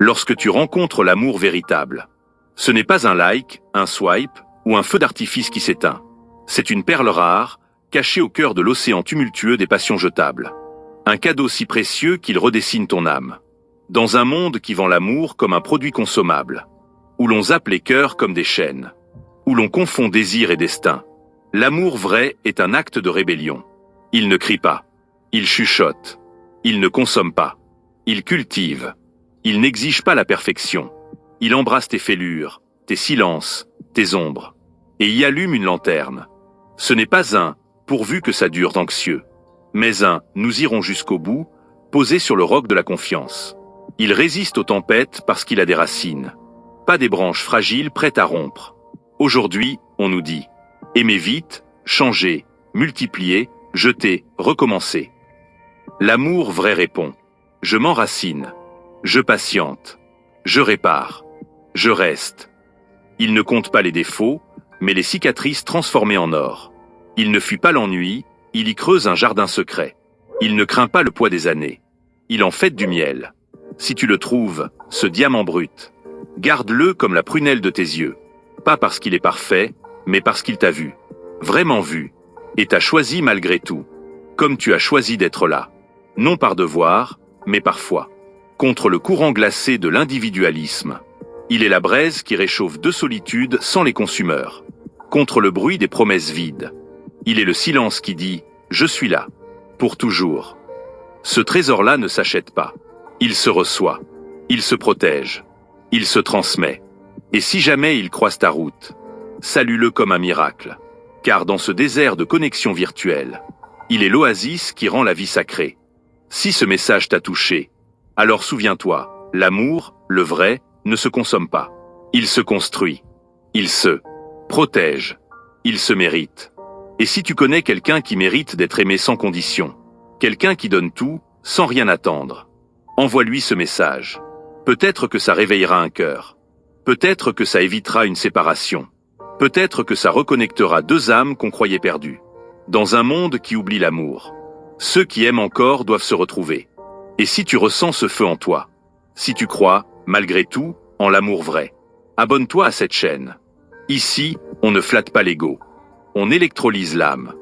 lorsque tu rencontres l'amour véritable. Ce n'est pas un like, un swipe ou un feu d'artifice qui s'éteint. C'est une perle rare, cachée au cœur de l'océan tumultueux des passions jetables. Un cadeau si précieux qu'il redessine ton âme. Dans un monde qui vend l'amour comme un produit consommable, où l'on zappe les cœurs comme des chaînes, où l'on confond désir et destin, l'amour vrai est un acte de rébellion. Il ne crie pas, il chuchote, il ne consomme pas, il cultive, il n'exige pas la perfection, il embrasse tes fêlures, tes silences, tes ombres, et y allume une lanterne. Ce n'est pas un « pourvu que ça dure » d'anxieux, mais un « nous irons jusqu'au bout » posé sur le roc de la confiance. Il résiste aux tempêtes parce qu'il a des racines, pas des branches fragiles prêtes à rompre. Aujourd'hui, on nous dit « aimez vite, changez, multipliez, jetez, recommencez ». L'amour vrai répond « je m'enracine, je patiente, je répare, je reste ». Il ne compte pas les défauts, mais les cicatrices transformées en or. Il ne fuit pas l'ennui, il y creuse un jardin secret. Il ne craint pas le poids des années. Il en fait du miel. Si tu le trouves, ce diamant brut, garde-le comme la prunelle de tes yeux. Pas parce qu'il est parfait, mais parce qu'il t'a vu. Vraiment vu. Et t'a choisi malgré tout. Comme tu as choisi d'être là. Non par devoir, mais par foi. Contre le courant glacé de l'individualisme. Il est la braise qui réchauffe deux solitudes sans les consumeurs. Contre le bruit des promesses vides. Il est le silence qui dit « je suis là ». Pour toujours. Ce trésor-là ne s'achète pas. Il se reçoit. Il se protège. Il se transmet. Et si jamais il croise ta route, salue-le comme un miracle. Car dans ce désert de connexion virtuelle, il est l'oasis qui rend la vie sacrée. Si ce message t'a touché, alors souviens-toi, l'amour, le vrai, ne se consomme pas. Il se construit. Il se protège. Il se mérite. Et si tu connais quelqu'un qui mérite d'être aimé sans condition, quelqu'un qui donne tout, sans rien attendre, envoie-lui ce message. Peut-être que ça réveillera un cœur. Peut-être que ça évitera une séparation. Peut-être que ça reconnectera deux âmes qu'on croyait perdues. Dans un monde qui oublie l'amour, ceux qui aiment encore doivent se retrouver. Et si tu ressens ce feu en toi, si tu crois, malgré tout, en l'amour vrai, abonne-toi à cette chaîne. Ici, on ne flatte pas l'ego. On électrolyse l'âme.